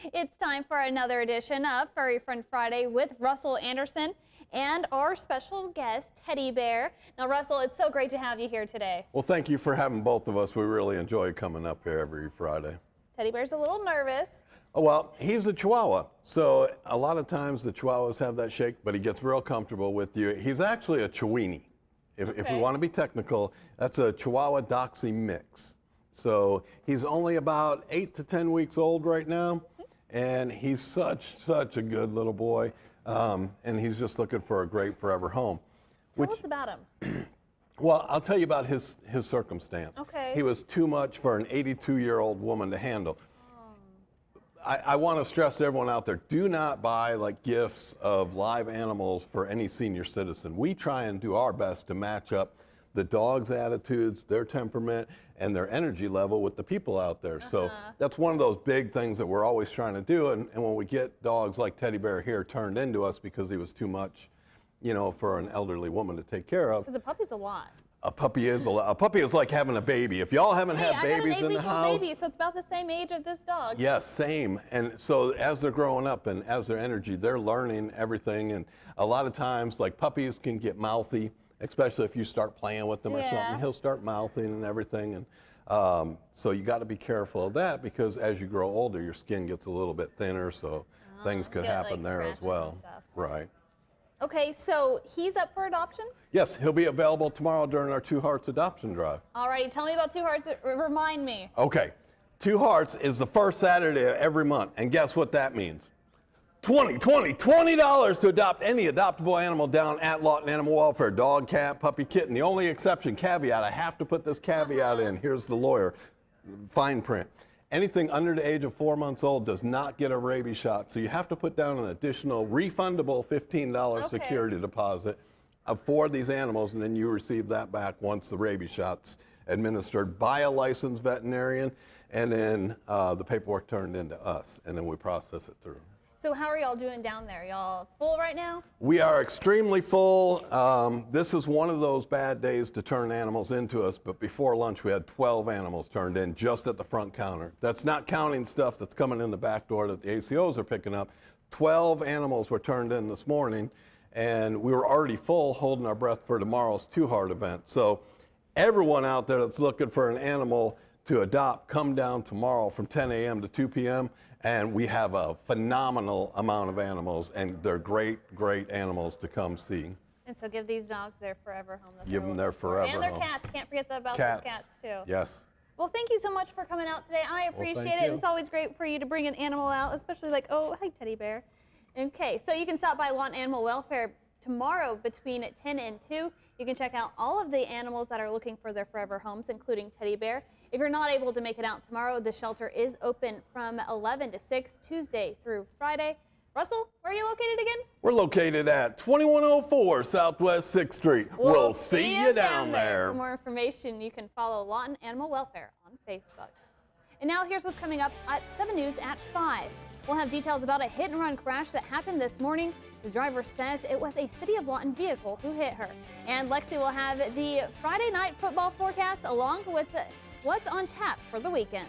It's time for another edition of Furry Friend Friday with Russell Anderson and our special guest, Teddy Bear. Now, Russell, it's so great to have you here today. Well, thank you for having both of us. We really enjoy coming up here every Friday. Teddy Bear's a little nervous. Oh, well, he's a Chihuahua, so a lot of times the Chihuahuas have that shake, but he gets real comfortable with you. He's actually a Chiweenie. If we want to be technical, that's a Chihuahua Doxy mix. So he's only about 8 to 10 weeks old right now, and he's such a good little boy, and he's just looking for a great forever home. Tell us about him. Well, I'll tell you about his circumstance. Okay. He was too much for an 82-year-old woman to handle. I want to stress to everyone out there, do not buy like gifts of live animals for any senior citizen. We try and do our best to match up the dog's attitudes, their temperament, and their energy level with the people out there. So that's one of those big things that we're always trying to do. And when we get dogs like Teddy Bear here turned into us because he was too much, you know, for an elderly woman to take care of. Because a puppy's a lot. A puppy is a lot. A puppy is like having a baby. If y'all haven't had babies in the house. I got an 8-week-old baby, so it's about the same age of this dog. Yes, same. And so as they're growing up and as their energy, they're learning everything. And a lot of times, like puppies can get mouthy, especially if you start playing with them or something. He'll start mouthing and everything. And so you got to be careful of that because as you grow older, your skin gets a little bit thinner. So things could happen there as well. Right. Okay, so he's up for adoption? Yes, he'll be available tomorrow during our Two Hearts adoption drive. All right, tell me about Two Hearts. Remind me. Okay, Two Hearts is the first Saturday of every month, and guess what that means? $20 to adopt any adoptable animal down at Lawton Animal Welfare, dog, cat, puppy, kitten. The only exception, caveat, I have to put this caveat in. Here's the lawyer, fine print. Anything under the age of 4 months old does not get a rabies shot, so you have to put down an additional refundable $15 security deposit for these animals, and then you receive that back once the rabies shot's administered by a licensed veterinarian, and then the paperwork turned into us, and then we process it through. So how are y'all doing down there? Y'all full right now? We are extremely full. This is one of those bad days to turn animals into us, but before lunch we had 12 animals turned in just at the front counter. That's not counting stuff that's coming in the back door that the ACOs are picking up. 12 animals were turned in this morning, and we were already full holding our breath for tomorrow's Two Heart event. So everyone out there that's looking for an animal to adopt, come down tomorrow from 10 a.m. to 2 p.m. And we have a phenomenal amount of animals, and they're great animals to come see. And so give these dogs their forever home. Give them their forever home. And their cats. Can't forget about those cats, too. Yes. Well, thank you so much for coming out today. I appreciate it. It's always great for you to bring an animal out, especially like, oh, hi, Teddy Bear. Okay, so you can stop by Lawton Animal Welfare tomorrow between 10 and 2. You can check out all of the animals that are looking for their forever homes, including Teddy Bear. If you're not able to make it out tomorrow, the shelter is open from 11 to 6, Tuesday through Friday. Russell, where are you located again? We're located at 2104 Southwest 6th Street. We'll see you down there. For more information, you can follow Lawton Animal Welfare on Facebook. And now here's what's coming up at 7 News at 5. We'll have details about a hit-and-run crash that happened this morning. The driver says it was a City of Lawton vehicle who hit her. And Lexi will have the Friday night football forecast along with what's on tap for the weekend.